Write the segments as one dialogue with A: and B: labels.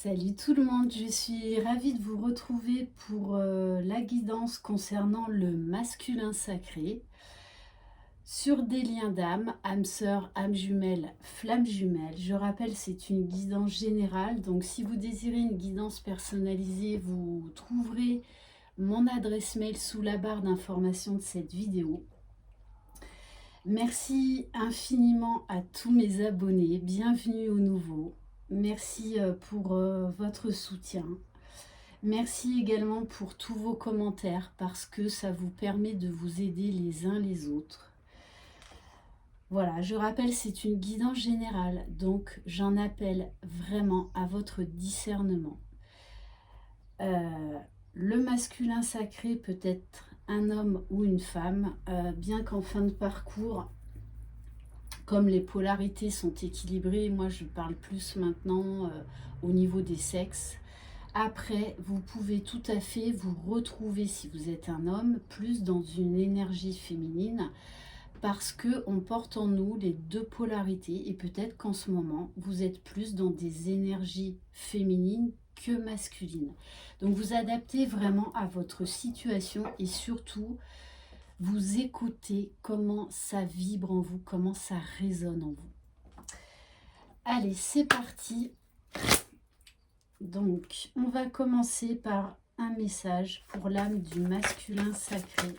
A: Salut tout le monde, je suis ravie de vous retrouver pour la guidance concernant le masculin sacré sur des liens d'âme, âme sœur, âme jumelle, flamme jumelle. Je rappelle, c'est une guidance générale, donc si vous désirez une guidance personnalisée, vous trouverez mon adresse mail sous la barre d'information de cette vidéo. Merci infiniment à tous mes abonnés, bienvenue aux nouveaux. Merci pour votre soutien. Merci également pour tous vos commentaires parce que ça vous permet de vous aider les uns les autres. Voilà, je rappelle, c'est une guidance générale, donc j'en appelle vraiment à votre discernement. Le masculin sacré peut être un homme ou une femme, bien qu'en fin de parcours, comme les polarités sont équilibrées, moi je parle plus maintenant au niveau des sexes. Après, vous pouvez tout à fait vous retrouver, si vous êtes un homme, plus dans une énergie féminine, parce qu'on porte en nous les deux polarités, et peut-être qu'en ce moment, vous êtes plus dans des énergies féminines que masculines. Donc vous adaptez vraiment à votre situation, et surtout, vous écoutez comment ça vibre en vous, comment ça résonne en vous. Allez, c'est parti. Donc, on va commencer par un message pour l'âme du masculin sacré.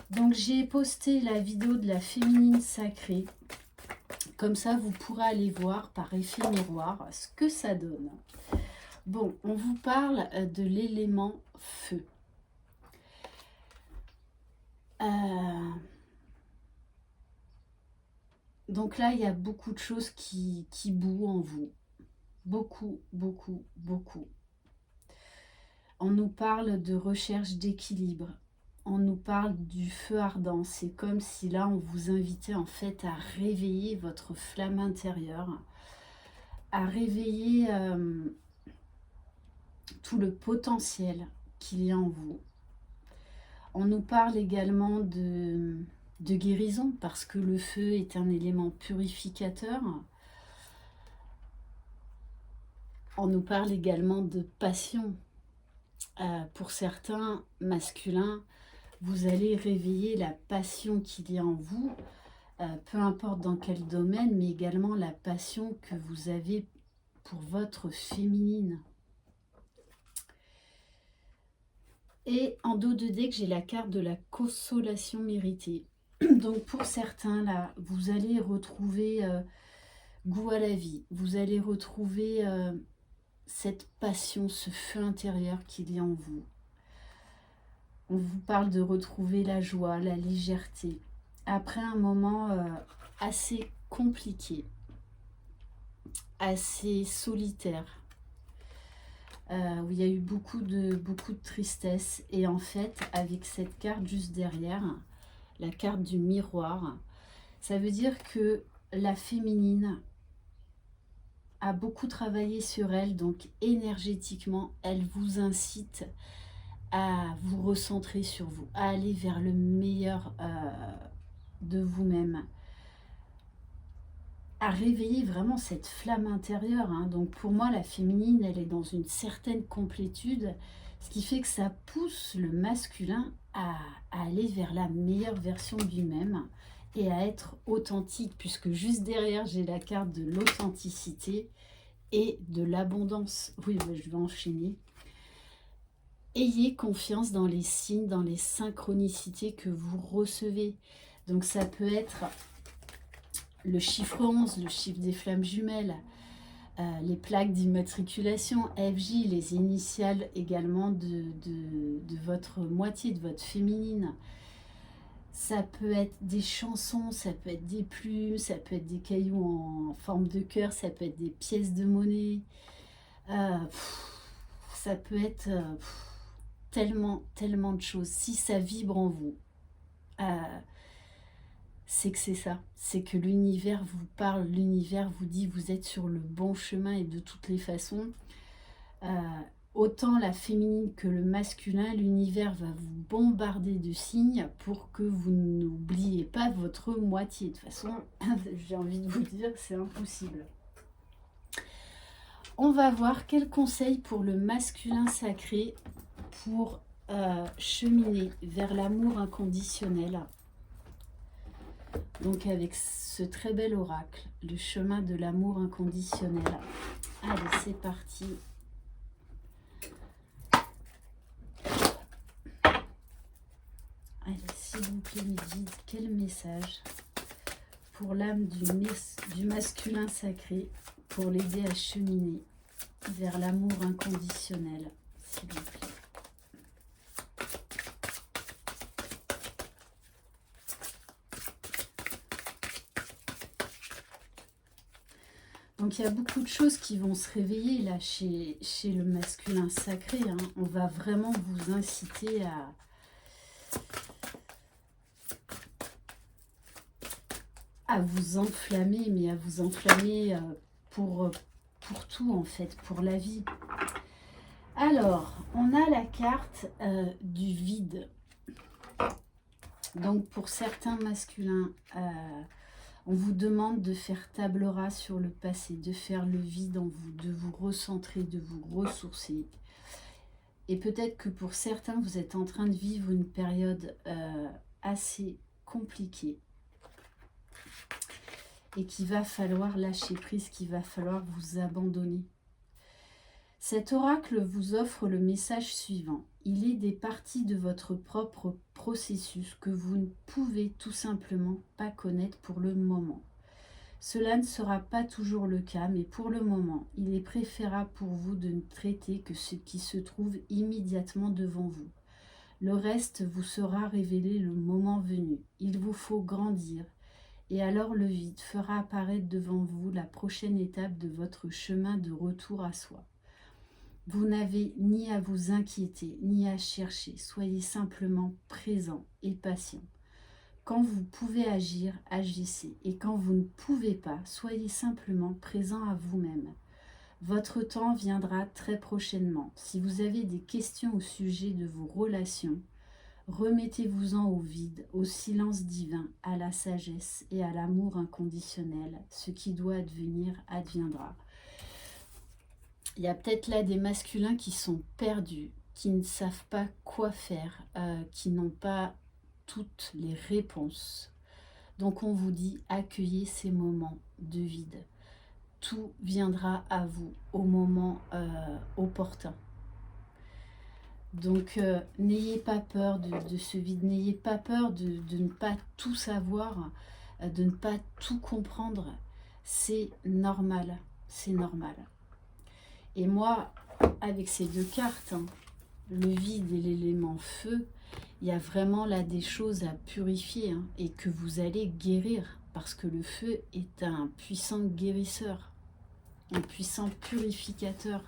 A: Donc, j'ai posté la vidéo de la féminine sacrée. Comme ça, vous pourrez aller voir par effet miroir ce que ça donne. Bon, on vous parle de l'élément feu. Donc là, il y a beaucoup de choses qui bouent en vous. Beaucoup, beaucoup, beaucoup. On nous parle de recherche d'équilibre. On nous parle du feu ardent. C'est comme si là, on vous invitait en fait à réveiller votre flamme intérieure, à réveiller tout le potentiel qu'il y a en vous. On nous parle également de guérison, parce que le feu est un élément purificateur. On nous parle également de passion. Pour certains masculins, vous allez réveiller la passion qu'il y a en vous, peu importe dans quel domaine, mais également la passion que vous avez pour votre féminine. Et en dos de deck, j'ai la carte de la consolation méritée. Donc pour certains, là, vous allez retrouver goût à la vie. Vous allez retrouver cette passion, ce feu intérieur qu'il y a en vous. On vous parle de retrouver la joie, la légèreté. Après un moment assez compliqué, assez solitaire, où il y a eu beaucoup de tristesse. Et en fait, avec cette carte juste derrière, la carte du miroir, ça veut dire que la féminine a beaucoup travaillé sur elle, donc énergétiquement, elle vous incite à vous recentrer sur vous, à aller vers le meilleur de vous-même, à réveiller vraiment cette flamme intérieure. Donc pour moi, la féminine, elle est dans une certaine complétude, ce qui fait que ça pousse le masculin à aller vers la meilleure version de lui-même et à être authentique, puisque juste derrière, j'ai la carte de l'authenticité et de l'abondance. Oui, je vais enchaîner. Ayez confiance dans les signes, dans les synchronicités que vous recevez. Donc ça peut être le chiffre 11, le chiffre des flammes jumelles, les plaques d'immatriculation, FJ, les initiales également de votre moitié, de votre féminine. Ça peut être des chansons, ça peut être des plumes, ça peut être des cailloux en forme de cœur, ça peut être des pièces de monnaie. Ça peut être tellement de choses. Si ça vibre en vous, c'est que c'est ça. C'est que l'univers vous parle, l'univers vous dit vous êtes sur le bon chemin. Et de toutes les façons, autant la féminine que le masculin, l'univers va vous bombarder de signes pour que vous n'oubliez pas votre moitié. De toute façon, j'ai envie de vous dire, c'est impossible. On va voir quels conseils pour le masculin sacré pour cheminer vers l'amour inconditionnel. Donc avec ce très bel oracle, le chemin de l'amour inconditionnel. Allez, c'est parti. Allez, s'il vous plaît, mes guides, quel message pour l'âme du masculin sacré pour l'aider à cheminer vers l'amour inconditionnel, s'il vous plaît. Donc il y a beaucoup de choses qui vont se réveiller là chez le masculin sacré. Hein. On va vraiment vous inciter à vous enflammer, mais à vous enflammer pour tout en fait, pour la vie. Alors, on a la carte du vide. Donc pour certains masculins, on vous demande de faire table rase sur le passé, de faire le vide en vous, de vous recentrer, de vous ressourcer. Et peut-être que pour certains, vous êtes en train de vivre une période assez compliquée et qu'il va falloir lâcher prise, qu'il va falloir vous abandonner. Cet oracle vous offre le message suivant. Il est des parties de votre propre processus que vous ne pouvez tout simplement pas connaître pour le moment. Cela ne sera pas toujours le cas, mais pour le moment, il est préférable pour vous de ne traiter que ce qui se trouve immédiatement devant vous. Le reste vous sera révélé le moment venu. Il vous faut grandir, et alors le vide fera apparaître devant vous la prochaine étape de votre chemin de retour à soi. Vous n'avez ni à vous inquiéter, ni à chercher. Soyez simplement présent et patient. Quand vous pouvez agir, agissez. Et quand vous ne pouvez pas, soyez simplement présent à vous-même. Votre temps viendra très prochainement. Si vous avez des questions au sujet de vos relations, remettez-vous-en au vide, au silence divin, à la sagesse et à l'amour inconditionnel. Ce qui doit advenir, adviendra. Il y a peut-être là des masculins qui sont perdus, qui ne savent pas quoi faire, qui n'ont pas toutes les réponses. Donc on vous dit, accueillez ces moments de vide. Tout viendra à vous au moment opportun. Donc n'ayez pas peur de ce vide, n'ayez pas peur de ne pas tout savoir, de ne pas tout comprendre. C'est normal, c'est normal. Et moi, avec ces deux cartes, hein, le vide et l'élément feu, il y a vraiment là des choses à purifier hein, et que vous allez guérir parce que le feu est un puissant guérisseur, un puissant purificateur.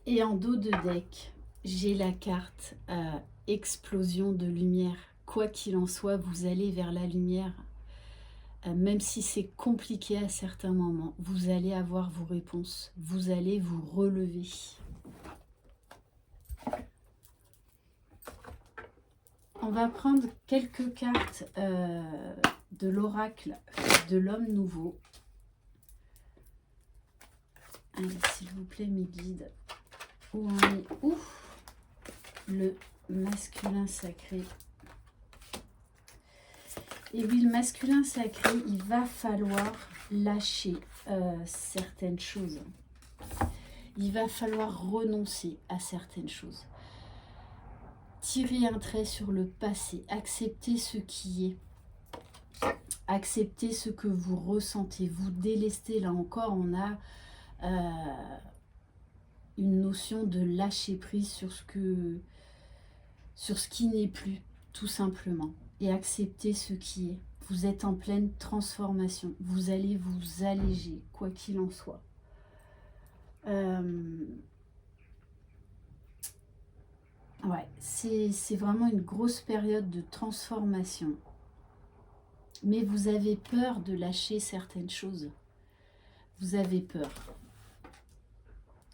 A: Et en dos de deck, j'ai la carte explosion de lumière. Quoi qu'il en soit, vous allez vers la lumière. Même si c'est compliqué à certains moments, vous allez avoir vos réponses. Vous allez vous relever. On va prendre quelques cartes de l'oracle de l'homme nouveau. Allez, s'il vous plaît, mes guides. Où en est où le masculin sacré? Et oui, le masculin sacré, il va falloir lâcher certaines choses. Il va falloir renoncer à certaines choses. Tirer un trait sur le passé, accepter ce qui est. Accepter ce que vous ressentez, vous délester. Là encore, on a une notion de lâcher prise sur ce qui n'est plus, tout simplement. Et accepter ce qui est. Vous êtes en pleine transformation. Vous allez vous alléger, quoi qu'il en soit. Ouais, c'est vraiment une grosse période de transformation. Mais vous avez peur de lâcher certaines choses. Vous avez peur.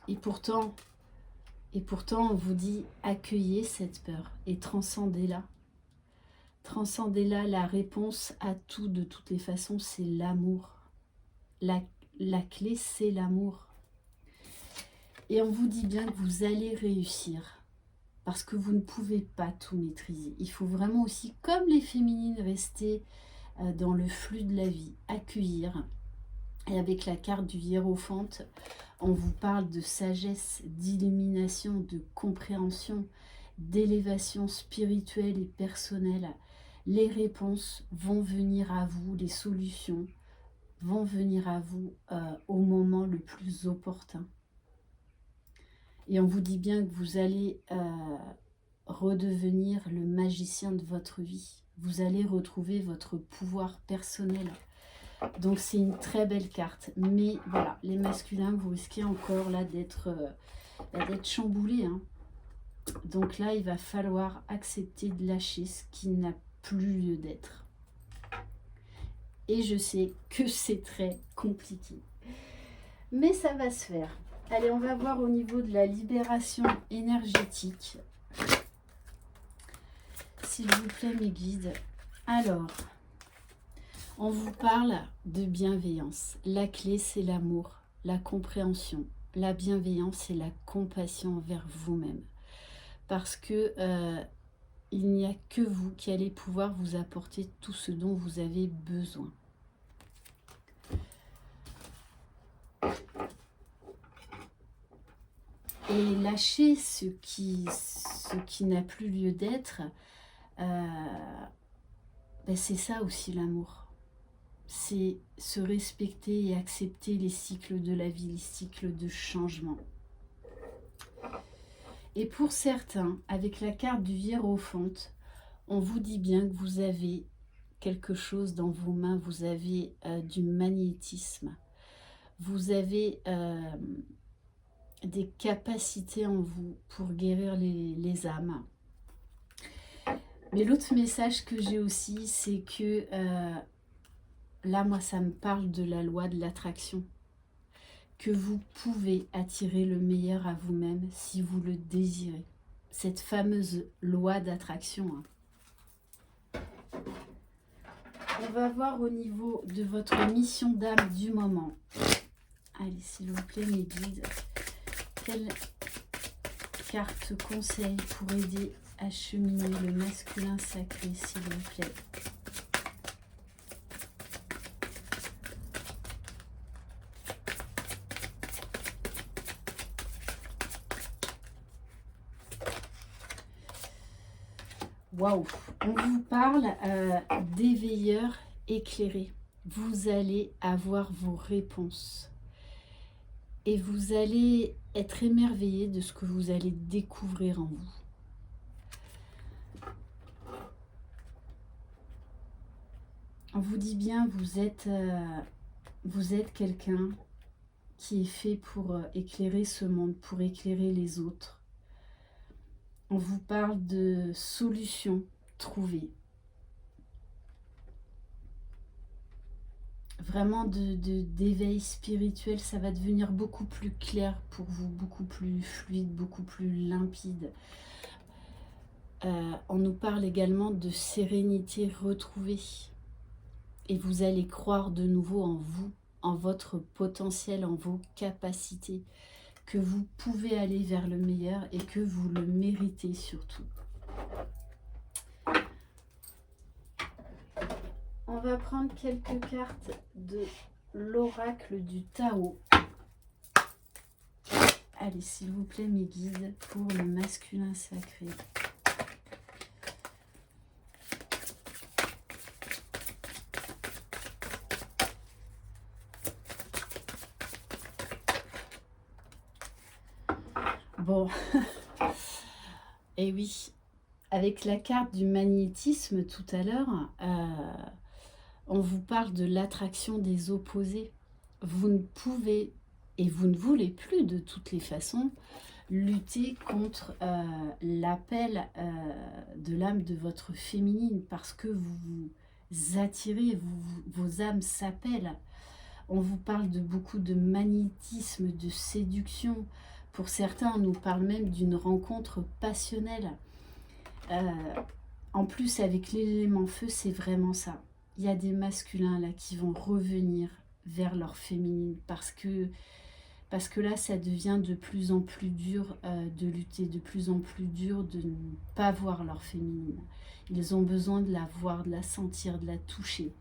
A: Et pourtant, on vous dit accueillez cette peur et transcendez-la. Transcendez-la, la réponse à tout de toutes les façons, c'est l'amour. La clé, c'est l'amour. Et on vous dit bien que vous allez réussir. Parce que vous ne pouvez pas tout maîtriser. Il faut vraiment aussi, comme les féminines, rester dans le flux de la vie, accueillir. Et avec la carte du hiérophante, on vous parle de sagesse, d'illumination, de compréhension, d'élévation spirituelle et personnelle. Les réponses vont venir à vous, les solutions vont venir à vous au moment le plus opportun. Et on vous dit bien que vous allez redevenir le magicien de votre vie. Vous allez retrouver votre pouvoir personnel. Donc c'est une très belle carte. Mais voilà, les masculins, vous risquez encore là d'être chamboulés. Hein. Donc là, il va falloir accepter de lâcher ce qui n'a plus lieu d'être. Et je sais que c'est très compliqué. Mais ça va se faire. Allez, on va voir au niveau de la libération énergétique. S'il vous plaît, mes guides. Alors, on vous parle de bienveillance. La clé, c'est l'amour, la compréhension. La bienveillance et la compassion envers vous-même. Parce que il n'y a que vous qui allez pouvoir vous apporter tout ce dont vous avez besoin. Et lâcher ce qui n'a plus lieu d'être, c'est ça aussi l'amour. C'est se respecter et accepter les cycles de la vie, les cycles de changement. Et pour certains, avec la carte du hiérophante, on vous dit bien que vous avez quelque chose dans vos mains, vous avez du magnétisme, vous avez des capacités en vous pour guérir les âmes. Mais l'autre message que j'ai aussi, c'est que là, moi, ça me parle de la loi de l'attraction. Que vous pouvez attirer le meilleur à vous-même si vous le désirez. Cette fameuse loi d'attraction. Hein. On va voir au niveau de votre mission d'âme du moment. Allez, s'il vous plaît, mes guides. Quelle carte conseil pour aider à cheminer le masculin sacré, s'il vous plaît? Waouh! On vous parle d'éveilleurs éclairés. Vous allez avoir vos réponses. Et vous allez être émerveillé de ce que vous allez découvrir en vous. On vous dit bien, vous êtes quelqu'un qui est fait pour éclairer ce monde, pour éclairer les autres. On vous parle de solutions trouvées. Vraiment d'éveil spirituel, ça va devenir beaucoup plus clair pour vous, beaucoup plus fluide, beaucoup plus limpide. On nous parle également de sérénité retrouvée. Et vous allez croire de nouveau en vous, en votre potentiel, en vos capacités, que vous pouvez aller vers le meilleur et que vous le méritez surtout. On va prendre quelques cartes de l'oracle du Tao. Allez, s'il vous plaît, mes guides, pour le masculin sacré. Bon, et oui, avec la carte du magnétisme tout à l'heure, on vous parle de l'attraction des opposés. Vous ne pouvez, et vous ne voulez plus de toutes les façons, lutter contre l'appel de l'âme de votre féminine parce que vous vous attirez, vos âmes s'appellent. On vous parle de beaucoup de magnétisme, de séduction. Pour certains, on nous parle même d'une rencontre passionnelle. En plus, avec l'élément feu, c'est vraiment ça. Il y a des masculins là qui vont revenir vers leur féminine parce que là, ça devient de plus en plus dur de lutter, de plus en plus dur de ne pas voir leur féminine. Ils ont besoin de la voir, de la sentir, de la toucher.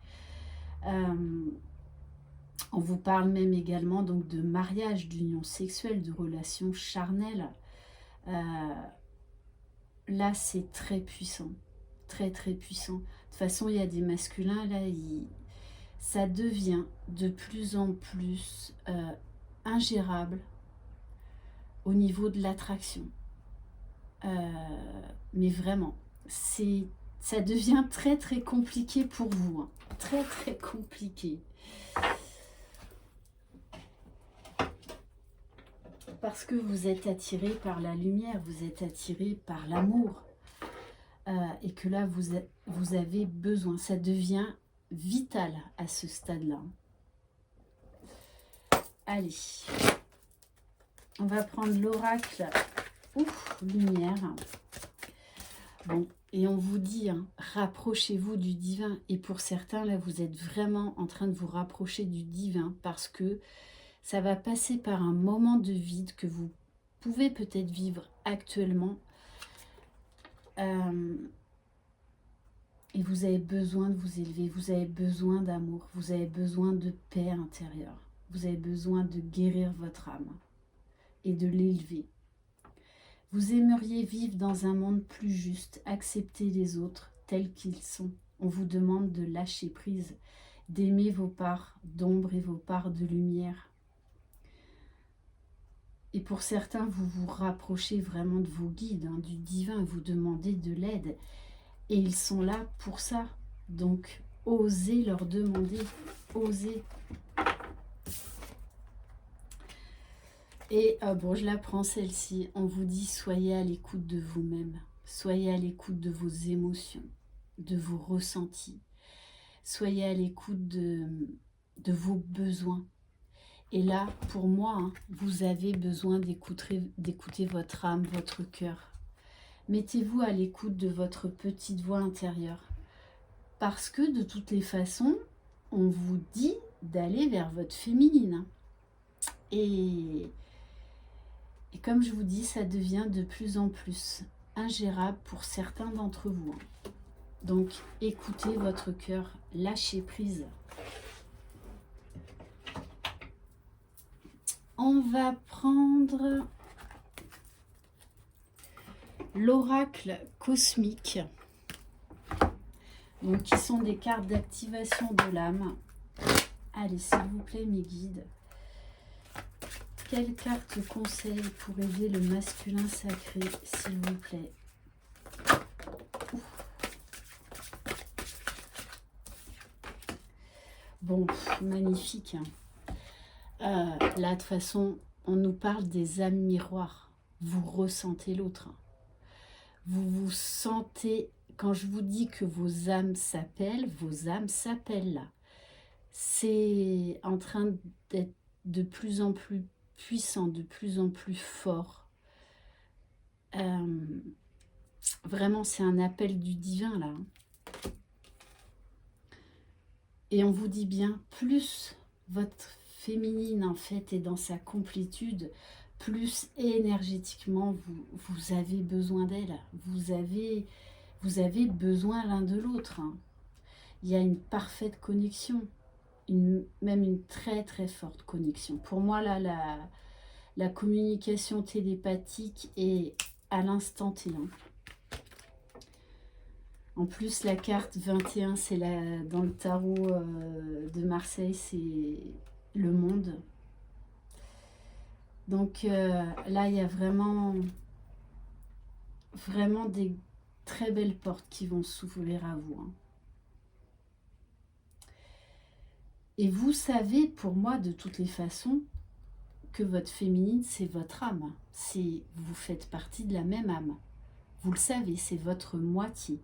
A: On vous parle même également donc de mariage, d'union sexuelle, de relations charnelles. Là, c'est très puissant, très très puissant. De toute façon, il y a des masculins, là, ça devient de plus en plus ingérable au niveau de l'attraction. Mais vraiment, ça devient très très compliqué pour vous, hein. Très très compliqué. Parce que vous êtes attiré par la lumière, vous êtes attiré par l'amour. Et que là, vous avez besoin. Ça devient vital à ce stade-là. Allez. On va prendre l'oracle. Ouf, lumière. Bon, et on vous dit, hein, rapprochez-vous du divin. Et pour certains, là, vous êtes vraiment en train de vous rapprocher du divin parce que ça va passer par un moment de vide que vous pouvez peut-être vivre actuellement. Et vous avez besoin de vous élever, vous avez besoin d'amour, vous avez besoin de paix intérieure. Vous avez besoin de guérir votre âme et de l'élever. Vous aimeriez vivre dans un monde plus juste, accepter les autres tels qu'ils sont. On vous demande de lâcher prise, d'aimer vos parts d'ombre et vos parts de lumière. Et pour certains, vous vous rapprochez vraiment de vos guides, hein, du divin, vous demandez de l'aide. Et ils sont là pour ça. Donc, osez leur demander, osez. Et bon, je la prends celle-ci. On vous dit, soyez à l'écoute de vous-même. Soyez à l'écoute de vos émotions, de vos ressentis. Soyez à l'écoute de vos besoins. Et là, pour moi, hein, vous avez besoin d'écouter votre âme, votre cœur. Mettez-vous à l'écoute de votre petite voix intérieure. Parce que de toutes les façons, on vous dit d'aller vers votre féminine. Et comme je vous dis, ça devient de plus en plus ingérable pour certains d'entre vous. Donc, écoutez votre cœur, lâchez prise. On va prendre l'oracle cosmique, donc qui sont des cartes d'activation de l'âme. Allez, s'il vous plaît, mes guides, quelle carte conseil pour aider le masculin sacré, s'il vous plaît? Bon, magnifique, hein. Là, de toute façon, on nous parle des âmes miroirs. Vous ressentez l'autre. Vous vous sentez, quand je vous dis que vos âmes s'appellent là. C'est en train d'être de plus en plus puissant, de plus en plus fort. Vraiment, c'est un appel du divin, là. Et on vous dit bien, plus votre féminine, en fait, est dans sa complétude, plus énergétiquement, vous avez besoin d'elle. Vous avez besoin l'un de l'autre, hein. Il y a une parfaite connexion, même une très très forte connexion. Pour moi, là, la communication télépathique est à l'instant T. En plus, la carte 21, c'est dans le tarot de Marseille, c'est le monde. Donc là, il y a vraiment des très belles portes qui vont s'ouvrir à vous, hein. Et vous savez, pour moi, de toutes les façons, que votre féminine, c'est votre âme. Vous faites partie de la même âme. Vous le savez, c'est votre moitié.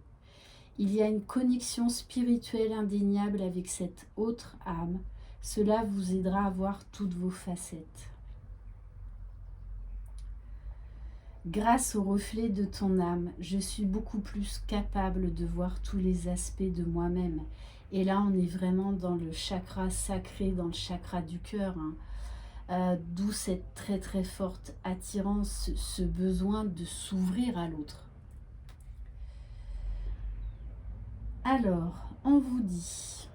A: Il y a une connexion spirituelle indéniable avec cette autre âme. Cela vous aidera à voir toutes vos facettes. Grâce au reflet de ton âme, je suis beaucoup plus capable de voir tous les aspects de moi-même. Et là, on est vraiment dans le chakra sacré, dans le chakra du cœur, hein. D'où cette très très forte attirance, ce besoin de s'ouvrir à l'autre. Alors, on vous dit,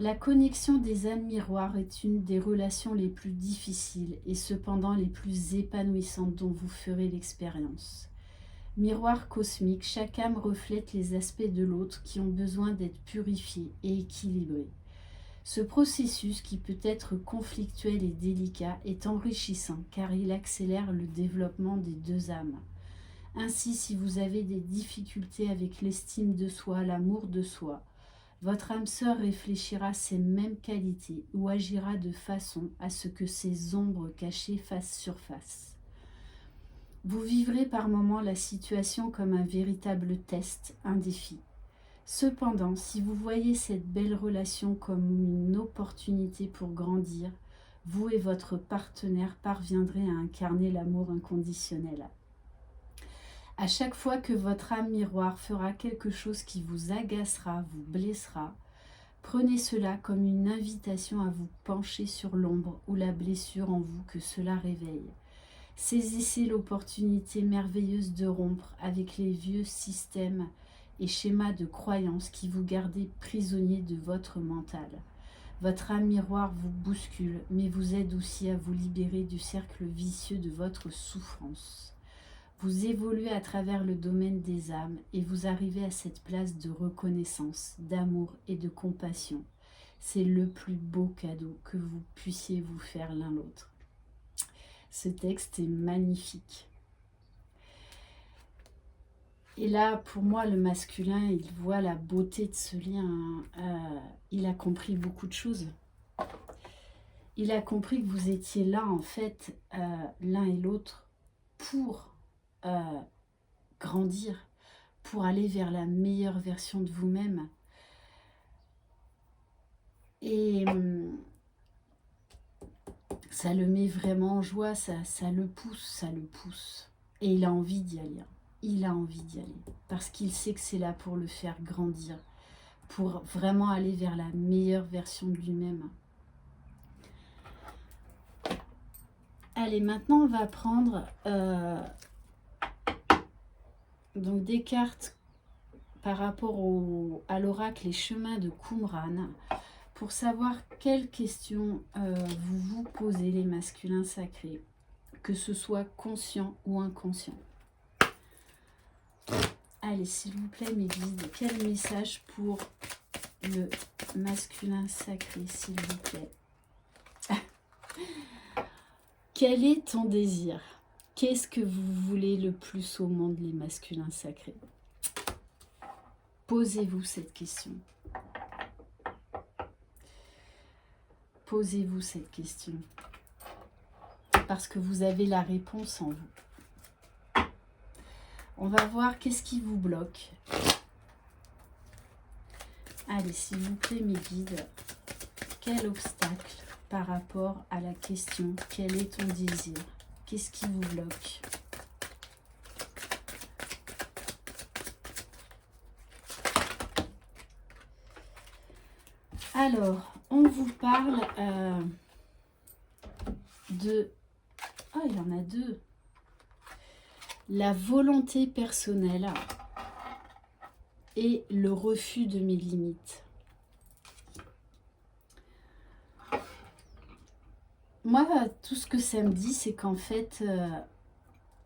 A: la connexion des âmes miroirs est une des relations les plus difficiles et cependant les plus épanouissantes dont vous ferez l'expérience. Miroir cosmique, chaque âme reflète les aspects de l'autre qui ont besoin d'être purifiés et équilibrés. Ce processus, qui peut être conflictuel et délicat, est enrichissant car il accélère le développement des deux âmes. Ainsi, si vous avez des difficultés avec l'estime de soi, l'amour de soi, votre âme sœur réfléchira ces mêmes qualités ou agira de façon à ce que ces ombres cachées fassent surface. Vous vivrez par moments la situation comme un véritable test, un défi. Cependant, si vous voyez cette belle relation comme une opportunité pour grandir, vous et votre partenaire parviendrez à incarner l'amour inconditionnel. À chaque fois que votre âme miroir fera quelque chose qui vous agacera, vous blessera, prenez cela comme une invitation à vous pencher sur l'ombre ou la blessure en vous que cela réveille. Saisissez l'opportunité merveilleuse de rompre avec les vieux systèmes et schémas de croyances qui vous gardent prisonnier de votre mental. Votre âme miroir vous bouscule, mais vous aide aussi à vous libérer du cercle vicieux de votre souffrance. Vous évoluez à travers le domaine des âmes et vous arrivez à cette place de reconnaissance, d'amour et de compassion. C'est le plus beau cadeau que vous puissiez vous faire l'un l'autre. Ce texte est magnifique. Et là, pour moi, le masculin, il voit la beauté de ce lien. Il a compris beaucoup de choses. Il a compris que vous étiez là, en fait, l'un et l'autre, pour grandir, pour aller vers la meilleure version de vous-même. Et ça le met vraiment en joie, ça le pousse. Et il a envie d'y aller. Il a envie d'y aller. Parce qu'il sait que c'est là pour le faire grandir. Pour vraiment aller vers la meilleure version de lui-même. Allez, maintenant on va prendre donc des cartes par rapport à l'oracle Les Chemins de Qumran, pour savoir quelles questions vous vous posez, les masculins sacrés, que ce soit conscient ou inconscient. Allez, s'il vous plaît, mes guides, quel message pour le masculin sacré, s'il vous plaît? Quel est ton désir? Qu'est-ce que vous voulez le plus au monde, les masculins sacrés? Posez-vous cette question. Posez-vous cette question. Parce que vous avez la réponse en vous. On va voir qu'est-ce qui vous bloque. Allez, s'il vous plaît, mes guides, quel obstacle par rapport à la question, quel est ton désir? Qu'est-ce qui vous bloque? Alors, on vous parle de... Ah, il y en a deux. La volonté personnelle et le refus de mes limites. Moi, tout ce que ça me dit, c'est qu'en fait,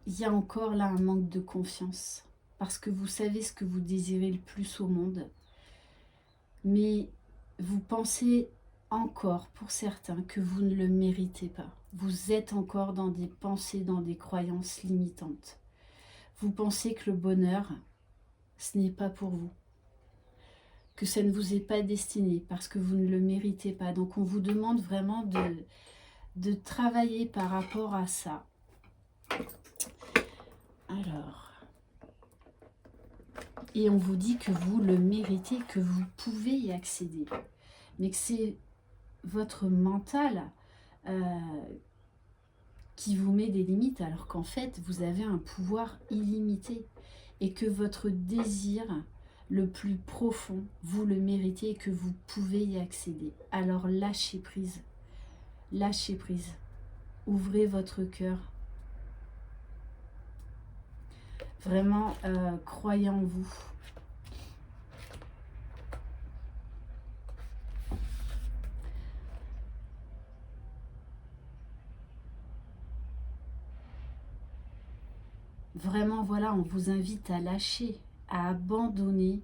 A: il y a encore là un manque de confiance. Parce que vous savez ce que vous désirez le plus au monde. Mais vous pensez encore, pour certains, que vous ne le méritez pas. Vous êtes encore dans des pensées, dans des croyances limitantes. Vous pensez que le bonheur, ce n'est pas pour vous. Que ça ne vous est pas destiné parce que vous ne le méritez pas. Donc on vous demande vraiment de travailler par rapport à ça. Alors, et on vous dit que vous le méritez, que vous pouvez y accéder. Mais que c'est votre mental qui vous met des limites, alors qu'en fait, vous avez un pouvoir illimité et que votre désir le plus profond, vous le méritez et que vous pouvez y accéder. Alors lâchez prise, lâchez prise. Ouvrez votre cœur. Vraiment, croyez en vous. Vraiment, voilà, on vous invite à lâcher, à abandonner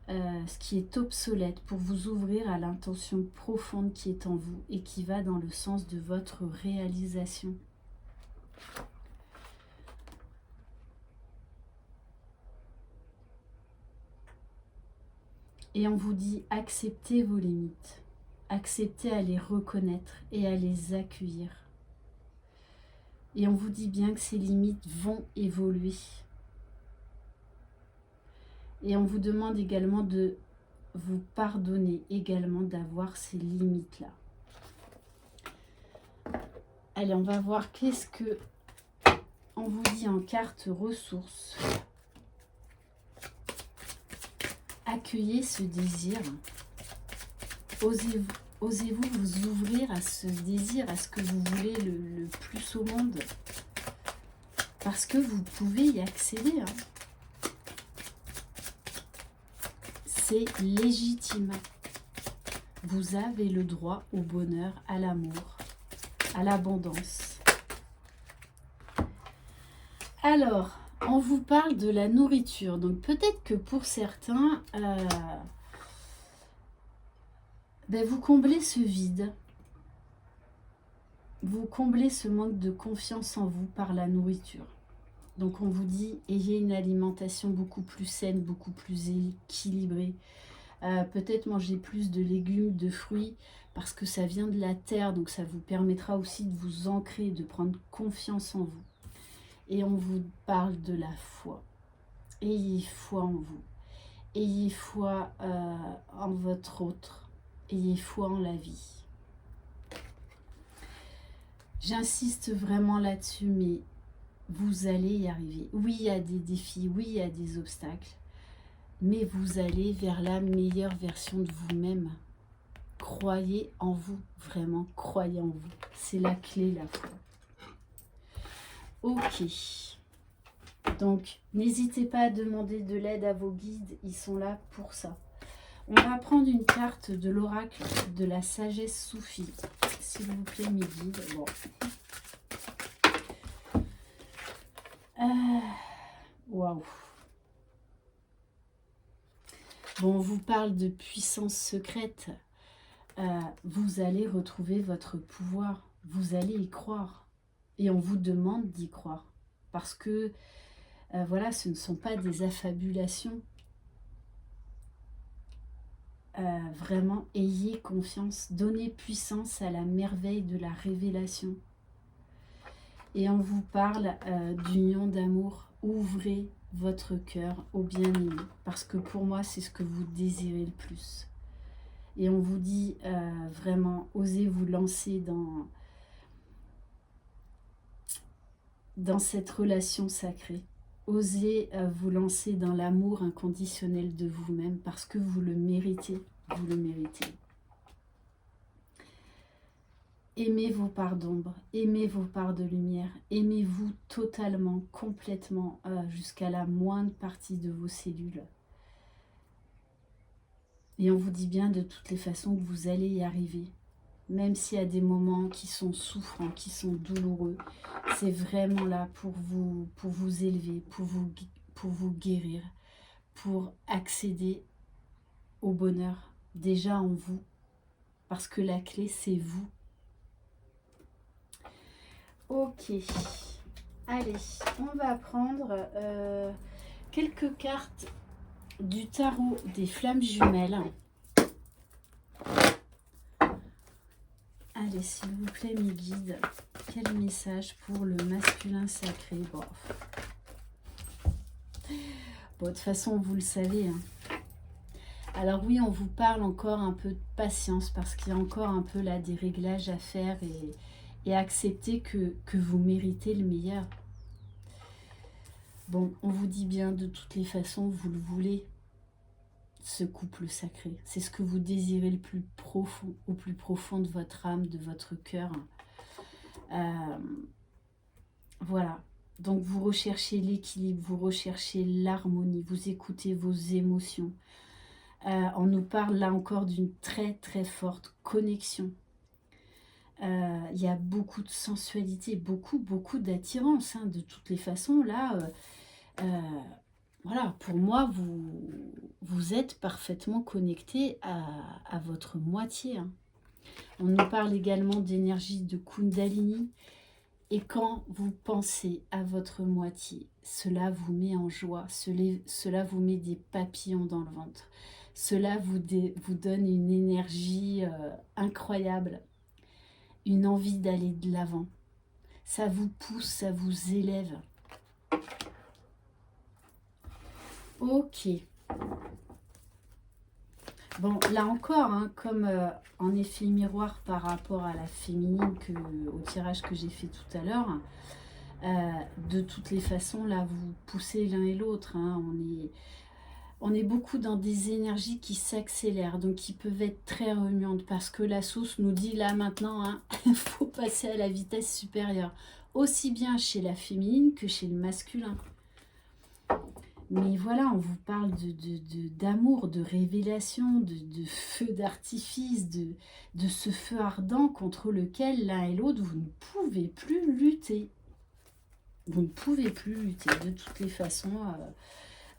A: ce qui est obsolète pour vous ouvrir à l'intention profonde qui est en vous et qui va dans le sens de votre réalisation. Et on vous dit, acceptez vos limites, acceptez à les reconnaître et à les accueillir. Et on vous dit bien que ces limites vont évoluer. Et on vous demande également de vous pardonner également d'avoir ces limites-là. Allez, on va voir qu'est-ce que on vous dit en carte ressources. Accueillez ce désir. Osez-vous vous ouvrir à ce désir, à ce que vous voulez le plus au monde. Parce que vous pouvez y accéder. C'est légitime. Vous avez le droit au bonheur, à l'amour, à l'abondance. Alors, on vous parle de la nourriture. Donc peut-être que pour certains, vous comblez ce vide. Vous comblez ce manque de confiance en vous par la nourriture. Donc on vous dit, ayez une alimentation beaucoup plus saine, beaucoup plus équilibrée. Peut-être manger plus de légumes, de fruits, parce que ça vient de la terre, donc ça vous permettra aussi de vous ancrer, de prendre confiance en vous. Et on vous parle de la foi. Ayez foi en vous. Ayez foi en votre autre. Ayez foi en la vie. J'insiste vraiment là-dessus, mais vous allez y arriver. Oui, il y a des défis, oui, il y a des obstacles, mais vous allez vers la meilleure version de vous-même. Croyez en vous, vraiment, croyez en vous. C'est la clé, la foi. Ok. Donc, n'hésitez pas à demander de l'aide à vos guides, ils sont là pour ça. On va prendre une carte de l'oracle de la sagesse soufie. S'il vous plaît, mes guides. Bon. Waouh. Bon, on vous parle de puissance secrète. Vous allez retrouver votre pouvoir. Vous allez y croire. Et on vous demande d'y croire. Parce que, voilà, ce ne sont pas des affabulations. Vraiment, ayez confiance. Donnez puissance à la merveille de la révélation. Et on vous parle d'union d'amour. Ouvrez votre cœur au bien-aimé. Parce que pour moi, c'est ce que vous désirez le plus. Et on vous dit vraiment, osez vous lancer dans cette relation sacrée. Osez vous lancer dans l'amour inconditionnel de vous-même parce que vous le méritez. Vous le méritez. Aimez vos parts d'ombre, aimez vos parts de lumière, aimez-vous totalement, complètement, jusqu'à la moindre partie de vos cellules. Et on vous dit bien de toutes les façons que vous allez y arriver. Même s'il y a des moments qui sont souffrants, qui sont douloureux, c'est vraiment là pour vous élever, pour vous guérir, pour accéder au bonheur déjà en vous. Parce que la clé, c'est vous. Ok, allez, on va prendre quelques cartes du tarot des flammes jumelles. Allez, s'il vous plaît, mes guides, quel message pour le masculin sacré? Bon, de toute façon, vous le savez. Alors oui, on vous parle encore un peu de patience parce qu'il y a encore un peu là des réglages à faire et accepter que vous méritez le meilleur. Bon, on vous dit bien de toutes les façons, vous le voulez, ce couple sacré. C'est ce que vous désirez le plus profond, au plus profond de votre âme, de votre cœur. Voilà. Donc vous recherchez l'équilibre, vous recherchez l'harmonie, vous écoutez vos émotions. On nous parle là encore d'une très très forte connexion. Il y a beaucoup de sensualité, beaucoup d'attirance, hein, de toutes les façons. Là, voilà, pour moi, vous êtes parfaitement connecté à votre moitié. Hein. On nous parle également d'énergie de Kundalini. Et quand vous pensez à votre moitié, cela vous met en joie, cela vous met des papillons dans le ventre. Cela vous donne une énergie incroyable, une envie d'aller de l'avant. Ça vous pousse, ça vous élève. Ok. Bon, là encore, hein, comme en effet miroir par rapport à la féminine, au tirage que j'ai fait tout à l'heure, de toutes les façons, là, vous poussez l'un et l'autre. Hein, on est beaucoup dans des énergies qui s'accélèrent, donc qui peuvent être très remuantes, parce que la sauce nous dit là maintenant, hein, il faut passer à la vitesse supérieure, aussi bien chez la féminine que chez le masculin. Mais voilà, on vous parle d'amour, de révélation, de feu d'artifice, de ce feu ardent contre lequel l'un et l'autre, vous ne pouvez plus lutter. Vous ne pouvez plus lutter de toutes les façons.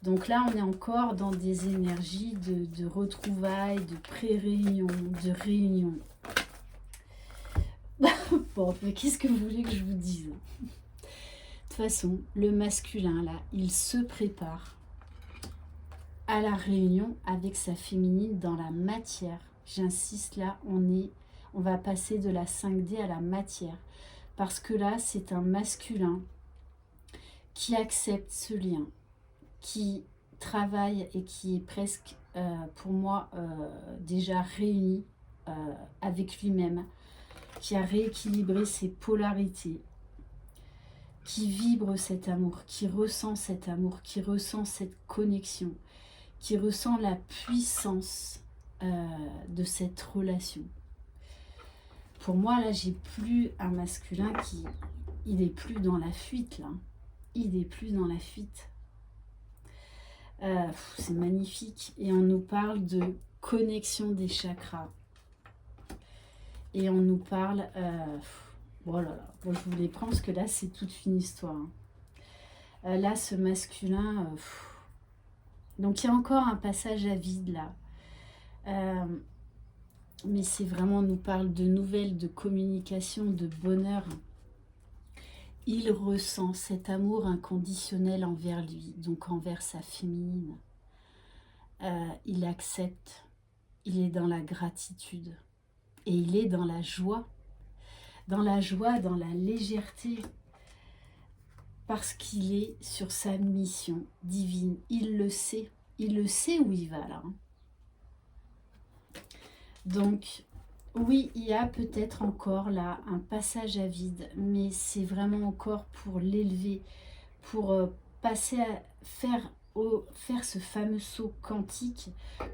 A: Donc là, on est encore dans des énergies de retrouvailles, de pré-réunion, de réunion. Bon, mais qu'est-ce que vous voulez que je vous dise ? De toute façon, le masculin, là, il se prépare à la réunion avec sa féminine dans la matière. J'insiste, là, on va passer de la 5D à la matière. Parce que là, c'est un masculin qui accepte ce lien, qui travaille et qui est presque, pour moi, déjà réuni avec lui-même, qui a rééquilibré ses polarités, qui vibre cet amour, qui ressent cet amour, qui ressent cette connexion, qui ressent la puissance de cette relation. Pour moi, là, j'ai plus un masculin il est plus dans la fuite, là. Il est plus dans la fuite. C'est magnifique. Et on nous parle de connexion des chakras. Et on nous parle... oh là là, bon, je vous les prends parce que là, c'est toute une histoire. Hein. Là, ce masculin... donc, il y a encore un passage à vide, là. Mais c'est vraiment, on nous parle de nouvelles, de communication, de bonheur. Il ressent cet amour inconditionnel envers lui, donc envers sa féminine. Il accepte, il est dans la gratitude et il est dans la joie, dans la légèreté, parce qu'il est sur sa mission divine. Il le sait où il va là. Donc, oui, il y a peut-être encore là un passage à vide, mais c'est vraiment encore pour l'élever, pour passer à faire ce fameux saut quantique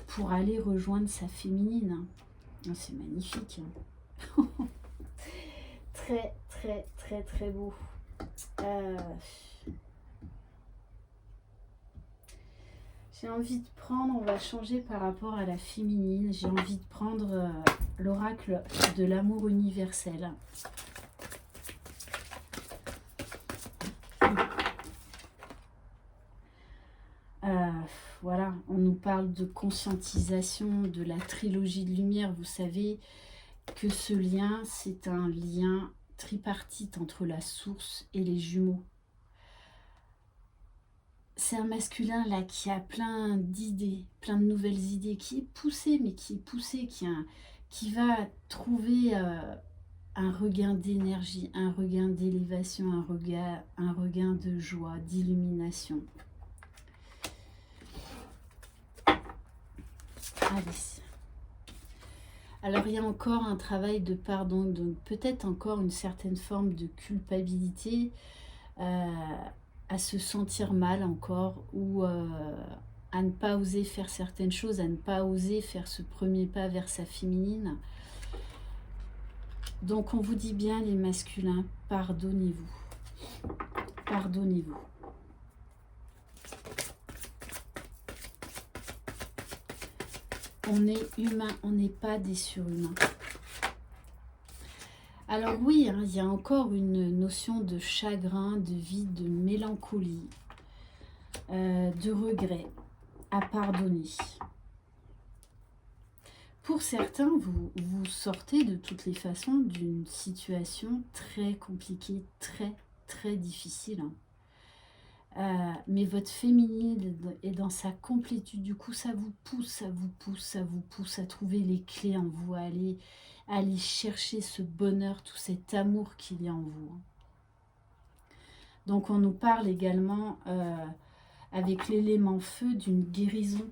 A: pour aller rejoindre sa féminine. Oh, c'est magnifique. Hein. Très, très, très, très beau. J'ai envie de prendre, on va changer par rapport à la féminine, j'ai envie de prendre l'oracle de l'amour universel. Voilà, on nous parle de conscientisation, de la trilogie de lumière. Vous savez que ce lien, c'est un lien tripartite entre la source et les jumeaux. C'est un masculin là qui a plein d'idées, plein de nouvelles idées, qui est poussé, mais qui est poussé, qui va trouver un regain d'énergie, un regain d'élévation, un regain de joie, d'illumination. Allez. Alors il y a encore un travail de pardon, donc peut-être encore une certaine forme de culpabilité, à se sentir mal encore, ou à ne pas oser faire certaines choses, à ne pas oser faire ce premier pas vers sa féminine. Donc on vous dit bien les masculins, pardonnez-vous. Pardonnez-vous. On est humain, on n'est pas des surhumains. Alors oui, hein, il y a encore une notion de chagrin, de vide, de mélancolie, de regret à pardonner. Pour certains, vous sortez de toutes les façons d'une situation très compliquée, très difficile. Mais votre féminine est dans sa complétude. Du coup, ça vous pousse à trouver les clés en vous, à aller chercher ce bonheur, tout cet amour qu'il y a en vous. Donc, on nous parle également, avec l'élément feu, d'une guérison.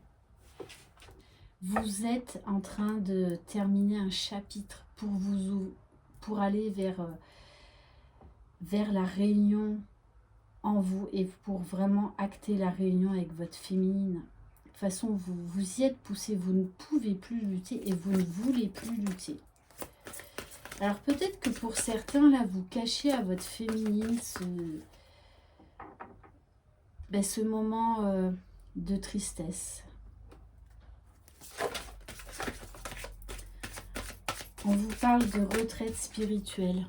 A: Vous êtes en train de terminer un chapitre pour aller vers la réunion en vous et pour vraiment acter la réunion avec votre féminine. De toute façon, vous y êtes poussé, vous ne pouvez plus lutter et vous ne voulez plus lutter. Alors peut-être que pour certains, là, vous cachez à votre féminine ce moment de tristesse. On vous parle de retraite spirituelle,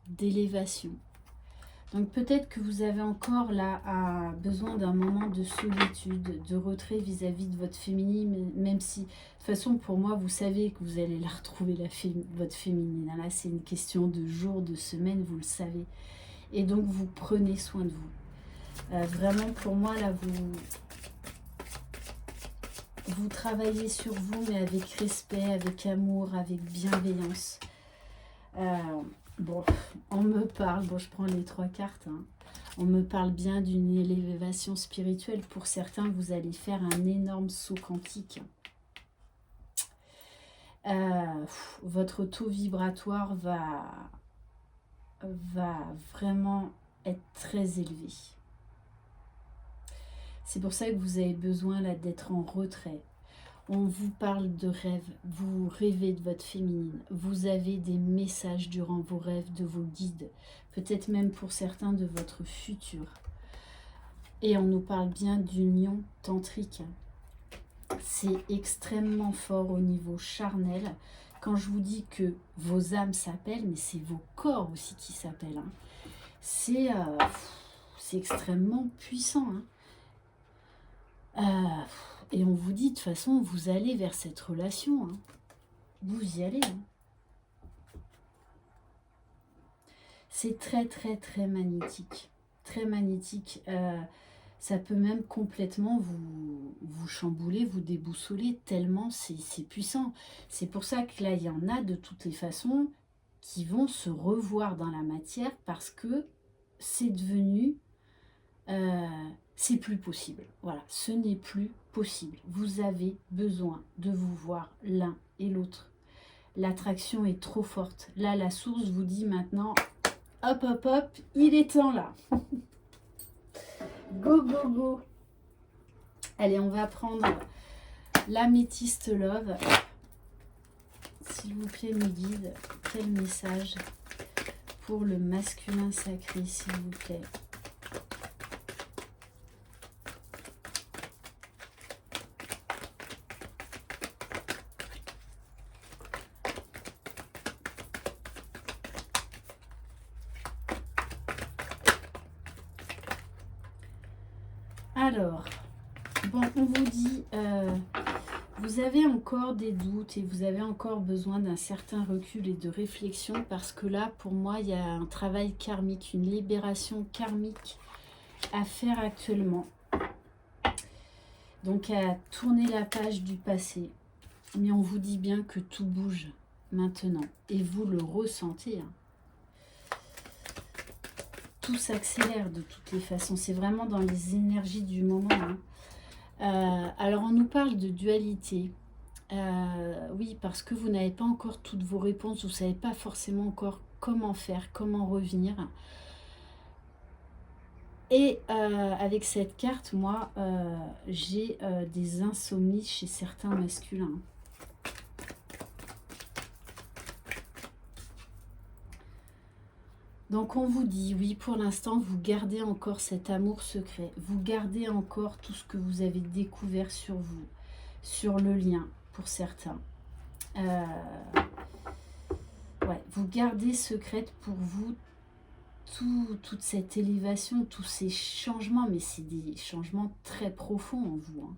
A: d'élévation. Donc peut-être que vous avez encore là besoin d'un moment de solitude, de retrait vis-à-vis de votre féminine, même si, de toute façon, pour moi, vous savez que vous allez la retrouver, votre féminine. Là, c'est une question de jours, de semaines, vous le savez. Et donc, vous prenez soin de vous. Vraiment, pour moi, là, vous travaillez sur vous, mais avec respect, avec amour, avec bienveillance. Bon, on me parle, bon je prends les 3 cartes, hein. On me parle bien d'une élévation spirituelle. Pour certains, vous allez faire un énorme saut quantique. Votre taux vibratoire va vraiment être très élevé. C'est pour ça que vous avez besoin là d'être en retrait. On vous parle de rêve, vous rêvez de votre féminine, vous avez des messages durant vos rêves de vos guides, peut-être même pour certains de votre futur. Et on nous parle bien d'union tantrique. C'est extrêmement fort au niveau charnel. Quand je vous dis que vos âmes s'appellent, mais c'est vos corps aussi qui s'appellent. Hein. C'est extrêmement puissant. Hein. Et on vous dit, de toute façon, vous allez vers cette relation. Hein. Vous y allez. Hein. C'est très magnétique. Très magnétique. Ça peut même complètement vous chambouler, vous déboussoler, tellement c'est puissant. C'est pour ça que là, il y en a de toutes les façons qui vont se revoir dans la matière parce que c'est devenu... c'est plus possible. Voilà, ce n'est plus possible. Vous avez besoin de vous voir l'un et l'autre. L'attraction est trop forte. Là, la source vous dit maintenant, hop, hop, hop, il est temps là. Go, go, go. Allez, on va prendre l'améthyste love. S'il vous plaît, mes guides, quel message pour le masculin sacré, s'il vous plaît. Alors, bon, on vous dit, vous avez encore des doutes et vous avez encore besoin d'un certain recul et de réflexion parce que là, pour moi, il y a un travail karmique, une libération karmique à faire actuellement. Donc, à tourner la page du passé. Mais on vous dit bien que tout bouge maintenant et vous le ressentez. Hein. Tout s'accélère de toutes les façons. C'est vraiment dans les énergies du moment. Hein. Alors, on nous parle de dualité. Oui, parce que vous n'avez pas encore toutes vos réponses, vous ne savez pas forcément encore comment faire, comment revenir. Et avec cette carte, moi, j'ai des insomnies chez certains masculins. Donc on vous dit, oui, pour l'instant, vous gardez encore cet amour secret. Vous gardez encore tout ce que vous avez découvert sur vous, sur le lien, pour certains. Ouais, vous gardez secrète pour vous toute cette élévation, tous ces changements, mais c'est des changements très profonds en vous. Hein.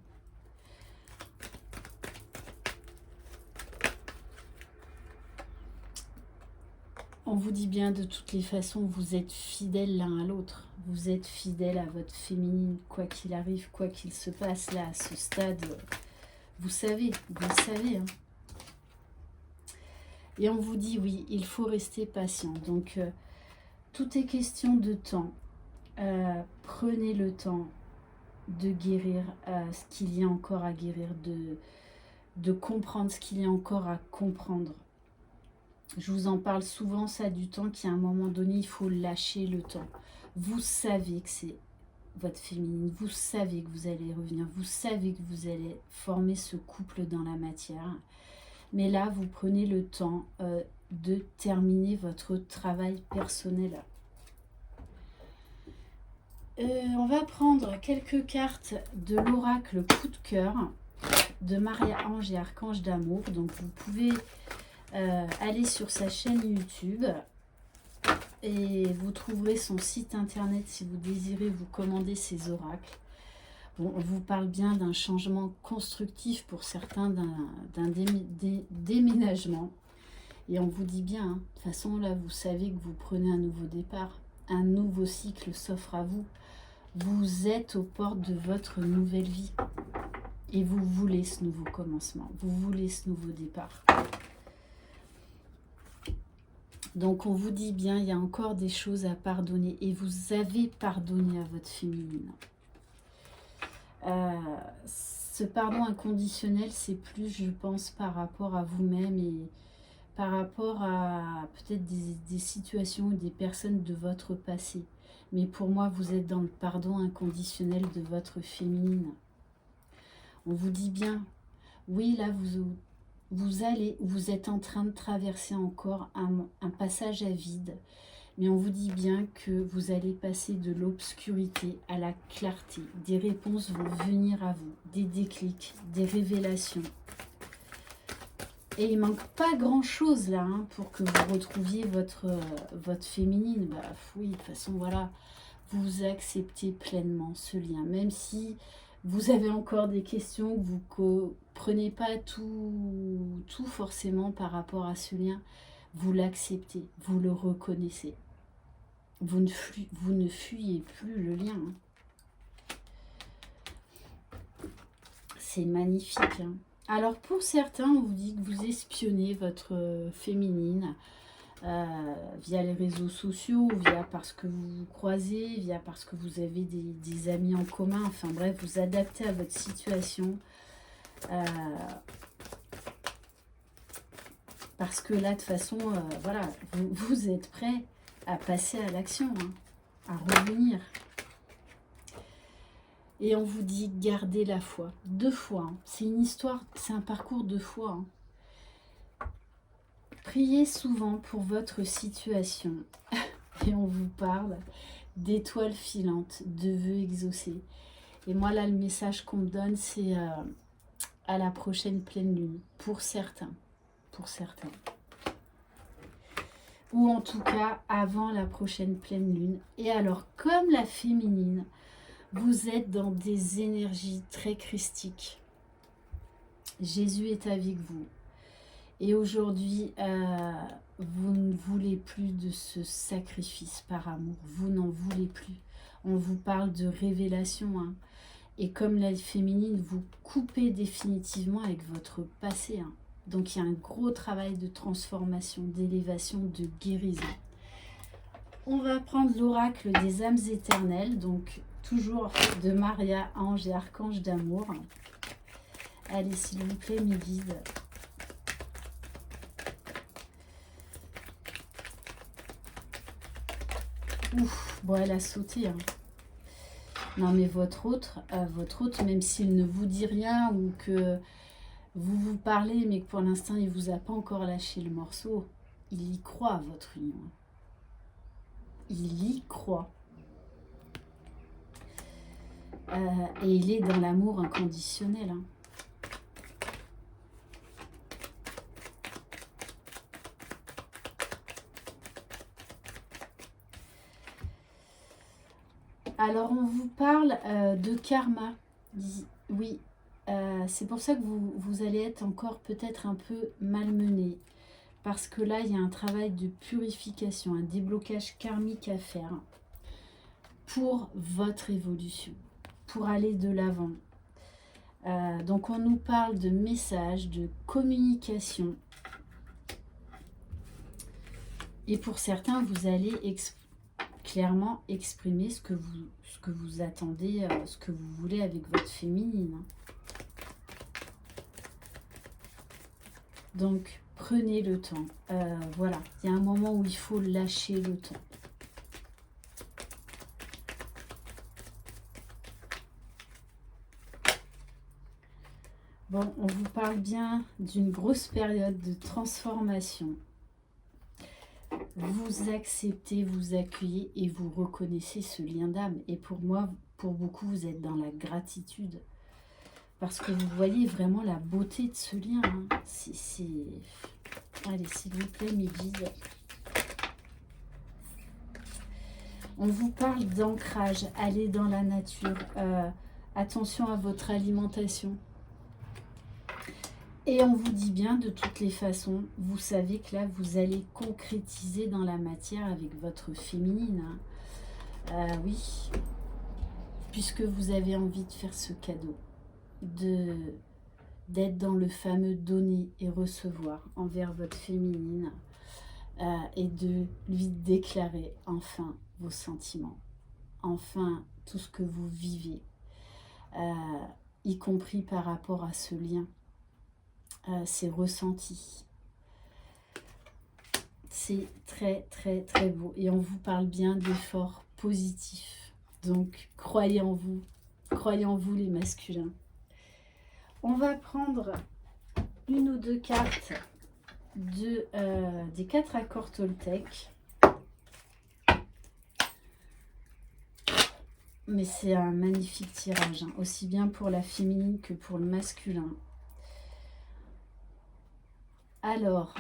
A: On vous dit bien de toutes les façons, vous êtes fidèles l'un à l'autre. Vous êtes fidèles à votre féminine, quoi qu'il arrive, quoi qu'il se passe là, à ce stade. Vous savez, vous le savez. Hein. Et on vous dit, oui, il faut rester patient. Donc, tout est question de temps. Prenez le temps de guérir ce qu'il y a encore à guérir, de comprendre ce qu'il y a encore à comprendre. Je vous en parle souvent, ça, du temps, qu'à un moment donné, il faut lâcher le temps. Vous savez que c'est votre féminine, vous savez que vous allez revenir, vous savez que vous allez former ce couple dans la matière. Mais là, vous prenez le temps de terminer votre travail personnel. On va prendre quelques cartes de l'oracle coup de cœur de Maria-Ange et Archange d'amour. Donc, vous pouvez aller sur sa chaîne YouTube et vous trouverez son site internet si vous désirez vous commander ses oracles. Bon, on vous parle bien d'un changement constructif pour certains, d'un déménagement. Et on vous dit bien, hein, de toute façon là, vous savez que vous prenez un nouveau départ. Un nouveau cycle s'offre à vous. Vous êtes aux portes de votre nouvelle vie. Et vous voulez ce nouveau commencement. Vous voulez ce nouveau départ. Donc on vous dit bien, il y a encore des choses à pardonner. Et vous avez pardonné à votre féminine. Ce pardon inconditionnel, c'est plus, je pense, par rapport à vous-même et par rapport à peut-être des situations ou des personnes de votre passé. Mais pour moi, vous êtes dans le pardon inconditionnel de votre féminine. On vous dit bien, oui, là, vous êtes en train de traverser encore un passage à vide. Mais on vous dit bien que vous allez passer de l'obscurité à la clarté. Des réponses vont venir à vous, des déclics, des révélations. Et il ne manque pas grand-chose là hein, pour que vous retrouviez votre féminine. Bah, oui, de toute façon, voilà, vous acceptez pleinement ce lien. Même si vous avez encore des questions, que vous ne prenez pas tout forcément par rapport à ce lien, vous l'acceptez, vous le reconnaissez. Vous ne fuyez plus le lien. Hein. C'est magnifique. Hein. Alors pour certains, on vous dit que vous espionnez votre féminine via les réseaux sociaux, via parce que vous vous croisez, via parce que vous avez des amis en commun. Enfin bref, vous adaptez à votre situation. Parce que là, de toute façon, voilà, vous êtes prêts à passer à l'action, hein, à revenir. Et on vous dit, gardez la foi. 2 fois. Hein. C'est une histoire, c'est un parcours de foi. Hein. Priez souvent pour votre situation. Et on vous parle d'étoiles filantes, de vœux exaucés. Et moi, là, le message qu'on me donne, c'est à la prochaine pleine lune. Pour certains. Pour certains. Ou en tout cas, avant la prochaine pleine lune. Et alors, comme la féminine, vous êtes dans des énergies très christiques. Jésus est avec vous. Et aujourd'hui, vous ne voulez plus de ce sacrifice par amour. Vous n'en voulez plus. On vous parle de révélation. Hein. Et comme la féminine, vous coupez définitivement avec votre passé. Hein. Donc il y a un gros travail de transformation, d'élévation, de guérison. On va prendre l'oracle des âmes éternelles. Donc toujours de Maria, Ange et Archange d'amour. Allez, s'il vous plaît, mes guides. Ouf, bon, elle a sauté. Hein. Non, mais votre hôte, même s'il ne vous dit rien ou que vous vous parlez, mais que pour l'instant, il ne vous a pas encore lâché le morceau, il y croit à votre union. Il y croit. Et il est dans l'amour inconditionnel. Hein. Alors, on vous parle de karma. Oui, c'est pour ça que vous allez être encore peut-être un peu malmené. Parce que là, il y a un travail de purification, un déblocage karmique à faire pour votre évolution, pour aller de l'avant. Donc, on nous parle de messages, de communication. Et pour certains, vous allez clairement exprimer ce que vous attendez, ce que vous voulez avec votre féminine. Donc, prenez le temps. Voilà, il y a un moment où il faut lâcher le temps. Bon, on vous parle bien d'une grosse période de transformation. Vous acceptez, vous accueillez et vous reconnaissez ce lien d'âme. Et pour moi, pour beaucoup, vous êtes dans la gratitude. Parce que vous voyez vraiment la beauté de ce lien. Hein. Allez, s'il vous plaît, mes guides. On vous parle d'ancrage. Allez dans la nature. Attention à votre alimentation. Et on vous dit bien, de toutes les façons, vous savez que là, vous allez concrétiser dans la matière avec votre féminine. Hein. Oui, puisque vous avez envie de faire ce cadeau, d'être dans le fameux donner et recevoir envers votre féminine et de lui déclarer enfin vos sentiments, enfin tout ce que vous vivez, y compris par rapport à ce lien. C'est ressenti. C'est très très très beau et on vous parle bien d'efforts positifs. Donc croyez en vous les masculins. On va prendre une ou deux cartes des 4 accords Toltec. Mais c'est un magnifique tirage, hein, aussi bien pour la féminine que pour le masculin. Alors,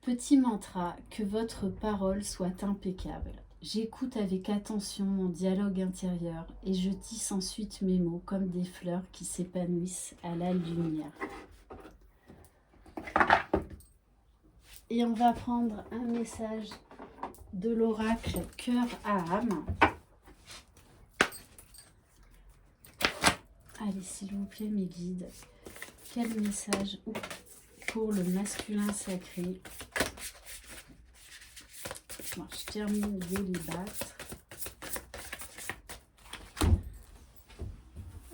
A: petit mantra, que votre parole soit impeccable. J'écoute avec attention mon dialogue intérieur et je tisse ensuite mes mots comme des fleurs qui s'épanouissent à la lumière. Et on va prendre un message de l'oracle cœur à âme. Allez, s'il vous plaît, mes guides, quel message pour le masculin sacré? Bon, je termine de les battre.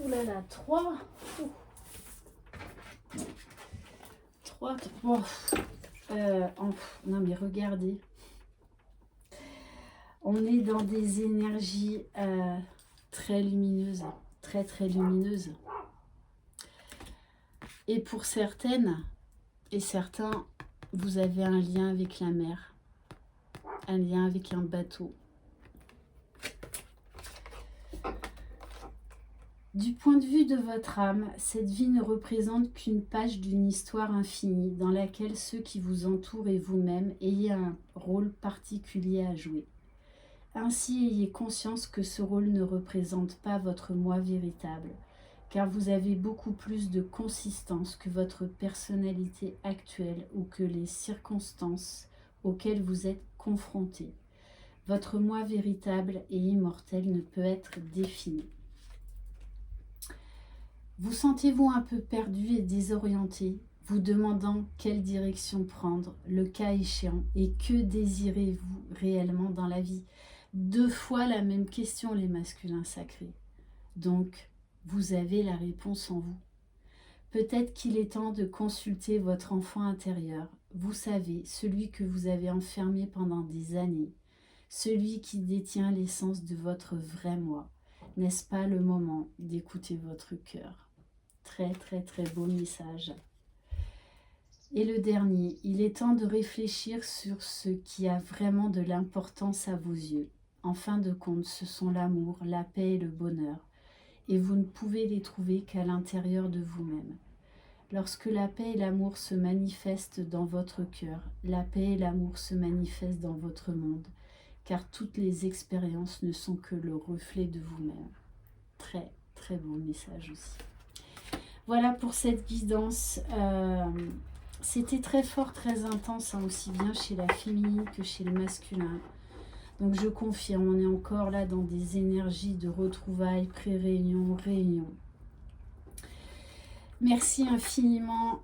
A: Oh là là, 3. 3. Non mais regardez. On est dans des énergies très lumineuses. Très très lumineuses. Et pour certaines et certains, vous avez un lien avec la mer. Un lien avec un bateau. Du point de vue de votre âme, cette vie ne représente qu'une page d'une histoire infinie dans laquelle ceux qui vous entourent et vous-même ayez un rôle particulier à jouer. Ainsi, ayez conscience que ce rôle ne représente pas votre moi véritable, car vous avez beaucoup plus de consistance que votre personnalité actuelle ou que les circonstances auxquelles vous êtes confronté. Votre moi véritable et immortel ne peut être défini. Vous sentez-vous un peu perdu et désorienté, vous demandant quelle direction prendre, le cas échéant, et que désirez-vous réellement dans la vie? 2 fois la même question, les masculins sacrés. Donc, vous avez la réponse en vous. Peut-être qu'il est temps de consulter votre enfant intérieur. Vous savez, celui que vous avez enfermé pendant des années, celui qui détient l'essence de votre vrai moi. N'est-ce pas le moment d'écouter votre cœur? Très très très beau message. Et le dernier, il est temps de réfléchir sur ce qui a vraiment de l'importance à vos yeux. En fin de compte, ce sont l'amour, la paix et le bonheur. Et vous ne pouvez les trouver qu'à l'intérieur de vous-même. Lorsque la paix et l'amour se manifestent dans votre cœur, la paix et l'amour se manifestent dans votre monde, car toutes les expériences ne sont que le reflet de vous-même. Très, très beau message aussi. Voilà pour cette guidance. C'était très fort, très intense, hein, aussi bien chez la féminine que chez le masculin. Donc je confirme, on est encore là dans des énergies de retrouvailles, pré-réunion, réunion. Merci infiniment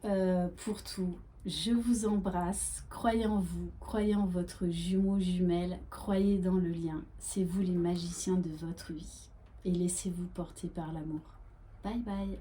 A: pour tout. Je vous embrasse. Croyez en vous, croyez en votre jumeau, jumelle, croyez dans le lien. C'est vous les magiciens de votre vie. Et laissez-vous porter par l'amour. Bye bye.